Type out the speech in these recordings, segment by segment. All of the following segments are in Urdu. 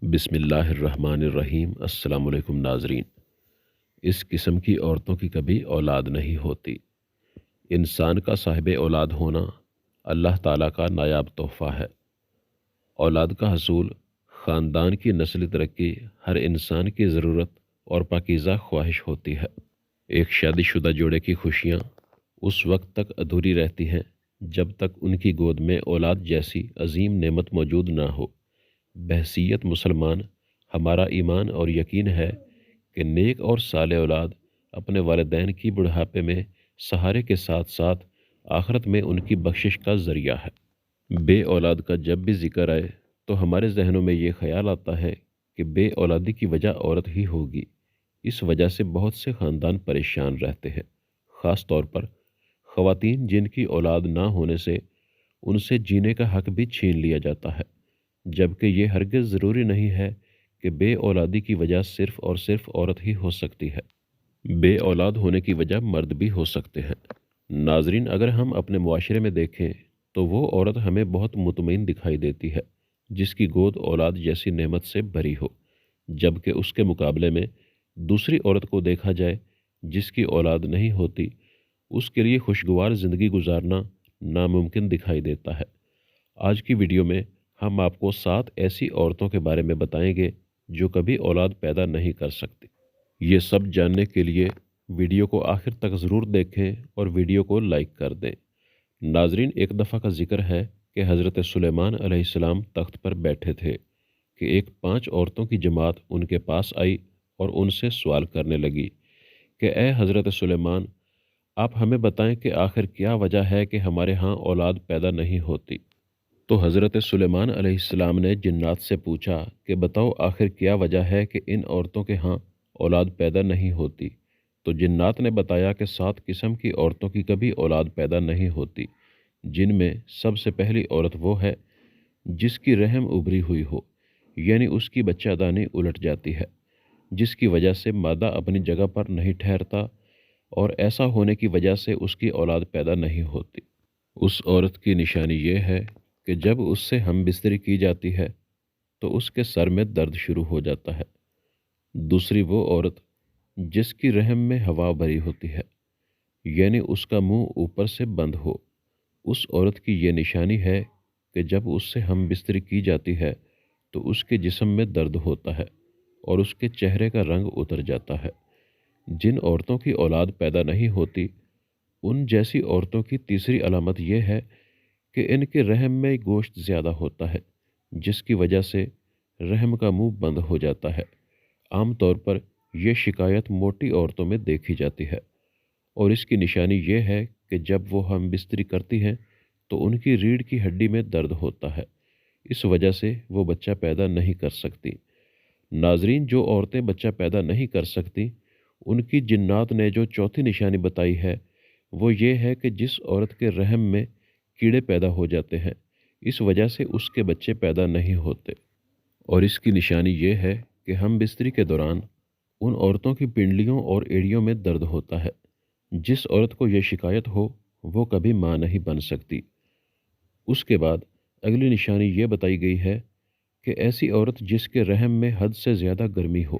بسم اللہ الرحمن الرحیم۔ السلام علیکم ناظرین۔ اس قسم کی عورتوں کی کبھی اولاد نہیں ہوتی۔ انسان کا صاحب اولاد ہونا اللہ تعالیٰ کا نایاب تحفہ ہے۔ اولاد کا حصول خاندان کی نسلی ترقی ہر انسان کی ضرورت اور پاکیزہ خواہش ہوتی ہے۔ ایک شادی شدہ جوڑے کی خوشیاں اس وقت تک ادھوری رہتی ہیں جب تک ان کی گود میں اولاد جیسی عظیم نعمت موجود نہ ہو۔ بحیثیت مسلمان ہمارا ایمان اور یقین ہے کہ نیک اور صالح اولاد اپنے والدین کی بڑھاپے میں سہارے کے ساتھ ساتھ آخرت میں ان کی بخشش کا ذریعہ ہے۔ بے اولاد کا جب بھی ذکر آئے تو ہمارے ذہنوں میں یہ خیال آتا ہے کہ بے اولادی کی وجہ عورت ہی ہوگی۔ اس وجہ سے بہت سے خاندان پریشان رہتے ہیں، خاص طور پر خواتین جن کی اولاد نہ ہونے سے ان سے جینے کا حق بھی چھین لیا جاتا ہے، جبکہ یہ ہرگز ضروری نہیں ہے کہ بے اولادی کی وجہ صرف اور صرف عورت ہی ہو سکتی ہے۔ بے اولاد ہونے کی وجہ مرد بھی ہو سکتے ہیں۔ ناظرین، اگر ہم اپنے معاشرے میں دیکھیں تو وہ عورت ہمیں بہت مطمئن دکھائی دیتی ہے جس کی گود اولاد جیسی نعمت سے بھری ہو، جبکہ اس کے مقابلے میں دوسری عورت کو دیکھا جائے جس کی اولاد نہیں ہوتی، اس کے لیے خوشگوار زندگی گزارنا ناممکن دکھائی دیتا ہے۔ آج کی ویڈیو میں ہم آپ کو 7 ایسی عورتوں کے بارے میں بتائیں گے جو کبھی اولاد پیدا نہیں کر سکتی۔ یہ سب جاننے کے لیے ویڈیو کو آخر تک ضرور دیکھیں اور ویڈیو کو لائک کر دیں۔ ناظرین، ایک دفعہ کا ذکر ہے کہ حضرت سلیمان علیہ السلام تخت پر بیٹھے تھے کہ ایک 5 عورتوں کی جماعت ان کے پاس آئی اور ان سے سوال کرنے لگی کہ اے حضرت سلیمان، آپ ہمیں بتائیں کہ آخر کیا وجہ ہے کہ ہمارے ہاں اولاد پیدا نہیں ہوتی۔ تو حضرت سلیمان علیہ السلام نے جنات سے پوچھا کہ بتاؤ آخر کیا وجہ ہے کہ ان عورتوں کے ہاں اولاد پیدا نہیں ہوتی۔ تو جنات نے بتایا کہ 7 قسم کی عورتوں کی کبھی اولاد پیدا نہیں ہوتی، جن میں سب سے پہلی عورت وہ ہے جس کی رحم ابری ہوئی ہو، یعنی اس کی بچہ دانی الٹ جاتی ہے، جس کی وجہ سے مادہ اپنی جگہ پر نہیں ٹھہرتا اور ایسا ہونے کی وجہ سے اس کی اولاد پیدا نہیں ہوتی۔ اس عورت کی نشانی یہ ہے کہ جب اس سے ہم بستری کی جاتی ہے تو اس کے سر میں درد شروع ہو جاتا ہے۔ دوسری وہ عورت جس کی رحم میں ہوا بھری ہوتی ہے، یعنی اس کا منہ اوپر سے بند ہو، اس عورت کی یہ نشانی ہے کہ جب اس سے ہم بستری کی جاتی ہے تو اس کے جسم میں درد ہوتا ہے اور اس کے چہرے کا رنگ اتر جاتا ہے۔ جن عورتوں کی اولاد پیدا نہیں ہوتی، ان جیسی عورتوں کی تیسری علامت یہ ہے کہ ان کے رحم میں گوشت زیادہ ہوتا ہے، جس کی وجہ سے رحم کا منہ بند ہو جاتا ہے۔ عام طور پر یہ شکایت موٹی عورتوں میں دیکھی جاتی ہے اور اس کی نشانی یہ ہے کہ جب وہ ہم بستری کرتی ہیں تو ان کی ریڑھ کی ہڈی میں درد ہوتا ہے، اس وجہ سے وہ بچہ پیدا نہیں کر سکتی۔ ناظرین، جو عورتیں بچہ پیدا نہیں کر سکتی، ان کی جنات نے جو چوتھی نشانی بتائی ہے وہ یہ ہے کہ جس عورت کے رحم میں کیڑے پیدا ہو جاتے ہیں، اس وجہ سے اس کے بچے پیدا نہیں ہوتے۔ اور اس کی نشانی یہ ہے کہ ہم بستری کے دوران ان عورتوں کی پنڈلیوں اور ایڑیوں میں درد ہوتا ہے۔ جس عورت کو یہ شکایت ہو وہ کبھی ماں نہیں بن سکتی۔ اس کے بعد اگلی نشانی یہ بتائی گئی ہے کہ ایسی عورت جس کے رحم میں حد سے زیادہ گرمی ہو،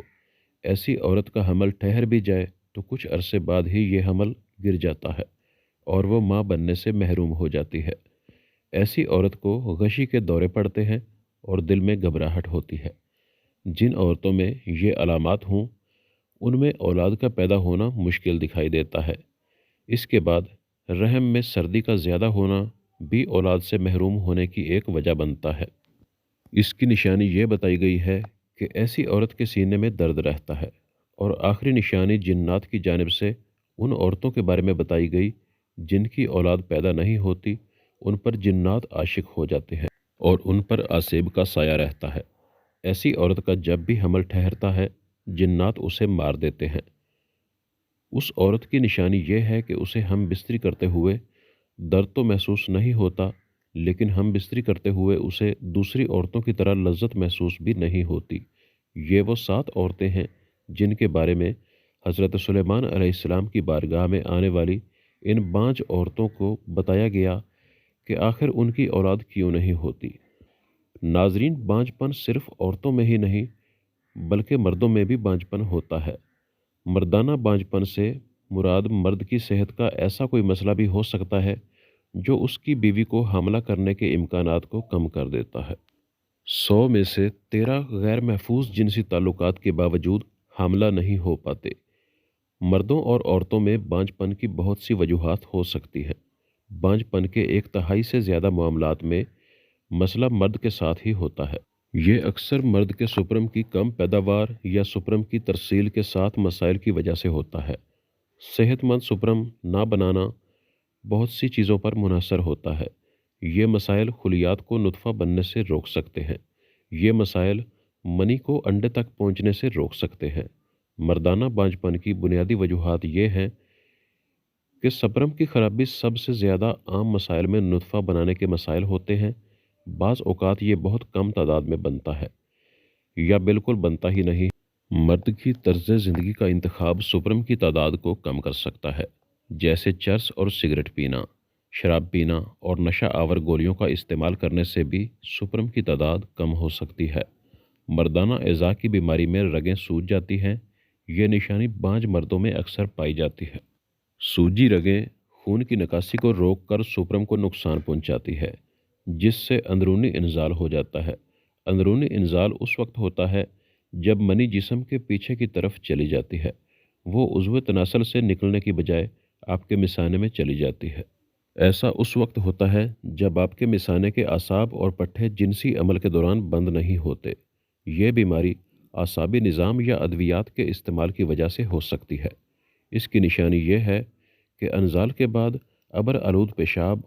ایسی عورت کا حمل ٹھہر بھی جائے تو کچھ عرصے بعد ہی یہ حمل گر جاتا ہے اور وہ ماں بننے سے محروم ہو جاتی ہے۔ ایسی عورت کو غشی کے دورے پڑتے ہیں اور دل میں گھبراہٹ ہوتی ہے۔ جن عورتوں میں یہ علامات ہوں ان میں اولاد کا پیدا ہونا مشکل دکھائی دیتا ہے۔ اس کے بعد رحم میں سردی کا زیادہ ہونا بھی اولاد سے محروم ہونے کی ایک وجہ بنتا ہے۔ اس کی نشانی یہ بتائی گئی ہے کہ ایسی عورت کے سینے میں درد رہتا ہے۔ اور آخری نشانی جنات کی جانب سے ان عورتوں کے بارے میں بتائی گئی جن کی اولاد پیدا نہیں ہوتی، ان پر جنات عاشق ہو جاتے ہیں اور ان پر آسیب کا سایہ رہتا ہے۔ ایسی عورت کا جب بھی حمل ٹھہرتا ہے جنات اسے مار دیتے ہیں۔ اس عورت کی نشانی یہ ہے کہ اسے ہم بستری کرتے ہوئے درد تو محسوس نہیں ہوتا، لیکن ہم بستری کرتے ہوئے اسے دوسری عورتوں کی طرح لذت محسوس بھی نہیں ہوتی۔ یہ وہ 7 عورتیں ہیں جن کے بارے میں حضرت سلیمان علیہ السلام کی بارگاہ میں آنے والی ان 5 عورتوں کو بتایا گیا کہ آخر ان کی اولاد کیوں نہیں ہوتی۔ ناظرین، بانجھپن صرف عورتوں میں ہی نہیں بلکہ مردوں میں بھی بانجھپن ہوتا ہے۔ مردانہ بانجھپن سے مراد مرد کی صحت کا ایسا کوئی مسئلہ بھی ہو سکتا ہے جو اس کی بیوی کو حاملہ کرنے کے امکانات کو کم کر دیتا ہے۔ 100 میں سے 13 غیر محفوظ جنسی تعلقات کے باوجود حاملہ نہیں ہو پاتے۔ مردوں اور عورتوں میں بانجھپن کی بہت سی وجوہات ہو سکتی ہے۔ بانجھپن کے 1/3 سے زیادہ معاملات میں مسئلہ مرد کے ساتھ ہی ہوتا ہے۔ یہ اکثر مرد کے سپرم کی کم پیداوار یا سپرم کی ترسیل کے ساتھ مسائل کی وجہ سے ہوتا ہے۔ صحت مند سپرم نہ بنانا بہت سی چیزوں پر منحصر ہوتا ہے۔ یہ مسائل خلیات کو نطفہ بننے سے روک سکتے ہیں۔ یہ مسائل منی کو انڈے تک پہنچنے سے روک سکتے ہیں۔ مردانہ بانجھپن کی بنیادی وجوہات یہ ہیں کہ سپرم کی خرابی سب سے زیادہ عام مسائل میں نطفہ بنانے کے مسائل ہوتے ہیں۔ بعض اوقات یہ بہت کم تعداد میں بنتا ہے یا بالکل بنتا ہی نہیں۔ مرد کی طرز زندگی کا انتخاب سپرم کی تعداد کو کم کر سکتا ہے، جیسے چرس اور سگریٹ پینا، شراب پینا اور نشہ آور گولیوں کا استعمال کرنے سے بھی سپرم کی تعداد کم ہو سکتی ہے۔ مردانہ اعضاء کی بیماری میں رگیں سوج جاتی ہیں۔ یہ نشانی بانجھ مردوں میں اکثر پائی جاتی ہے۔ سوجی رگیں خون کی نکاسی کو روک کر سپرم کو نقصان پہنچاتی ہے، جس سے اندرونی انزال ہو جاتا ہے۔ اندرونی انزال اس وقت ہوتا ہے جب منی جسم کے پیچھے کی طرف چلی جاتی ہے۔ وہ عضو تناسل سے نکلنے کی بجائے آپ کے مثانے میں چلی جاتی ہے۔ ایسا اس وقت ہوتا ہے جب آپ کے مثانے کے اعصاب اور پٹھے جنسی عمل کے دوران بند نہیں ہوتے۔ یہ بیماری اعصابی نظام یا ادویات کے استعمال کی وجہ سے ہو سکتی ہے۔ اس کی نشانی یہ ہے کہ انزال کے بعد ابر آلود پیشاب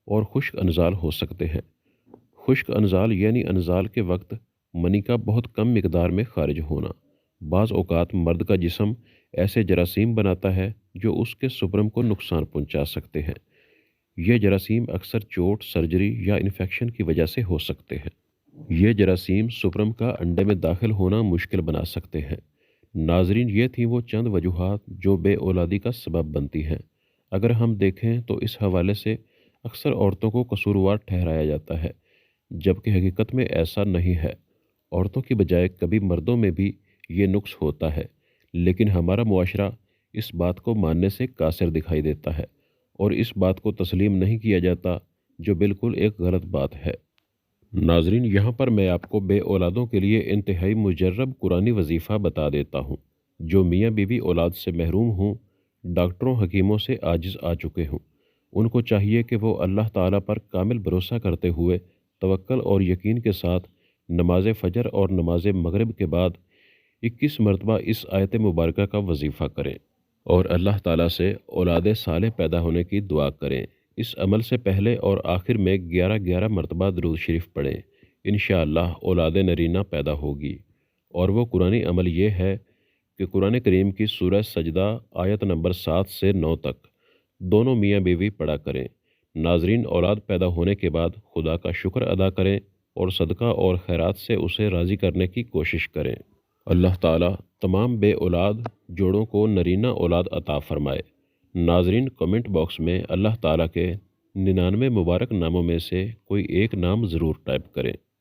اور خشک انزال ہو سکتے ہیں۔ خشک انزال یعنی انزال کے وقت منی کا بہت کم مقدار میں خارج ہونا۔ بعض اوقات مرد کا جسم ایسے جراثیم بناتا ہے جو اس کے سپرم کو نقصان پہنچا سکتے ہیں۔ یہ جراثیم اکثر چوٹ، سرجری یا انفیکشن کی وجہ سے ہو سکتے ہیں۔ یہ جراثیم سپرم کا انڈے میں داخل ہونا مشکل بنا سکتے ہیں۔ ناظرین، یہ تھیں وہ چند وجوہات جو بے اولادی کا سبب بنتی ہیں۔ اگر ہم دیکھیں تو اس حوالے سے اکثر عورتوں کو قصوروار ٹھہرایا جاتا ہے، جبکہ حقیقت میں ایسا نہیں ہے۔ عورتوں کی بجائے کبھی مردوں میں بھی یہ نقص ہوتا ہے، لیکن ہمارا معاشرہ اس بات کو ماننے سے قاصر دکھائی دیتا ہے اور اس بات کو تسلیم نہیں کیا جاتا، جو بالکل ایک غلط بات ہے۔ ناظرین، یہاں پر میں آپ کو بے اولادوں کے لیے انتہائی مجرب قرآنی وظیفہ بتا دیتا ہوں۔ جو میاں بیوی اولاد سے محروم ہوں، ڈاکٹروں حکیموں سے عاجز آ چکے ہوں، ان کو چاہیے کہ وہ اللہ تعالیٰ پر کامل بھروسہ کرتے ہوئے توکل اور یقین کے ساتھ نماز فجر اور نماز مغرب کے بعد 21 مرتبہ اس آیت مبارکہ کا وظیفہ کریں اور اللہ تعالیٰ سے اولاد صالح پیدا ہونے کی دعا کریں۔ اس عمل سے پہلے اور آخر میں 11 مرتبہ درود شریف پڑھیں۔ انشاءاللہ اولاد نرینہ پیدا ہوگی۔ اور وہ قرآنی عمل یہ ہے کہ قرآن کریم کی سورہ سجدہ آیت نمبر 7 سے 9 تک دونوں میاں بیوی پڑھا کریں۔ ناظرین، اولاد پیدا ہونے کے بعد خدا کا شکر ادا کریں اور صدقہ اور خیرات سے اسے راضی کرنے کی کوشش کریں۔ اللہ تعالیٰ تمام بے اولاد جوڑوں کو نرینہ اولاد عطا فرمائے۔ ناظرین، کمنٹ باکس میں اللہ تعالیٰ کے 99 مبارک ناموں میں سے کوئی ایک نام ضرور ٹائپ کریں۔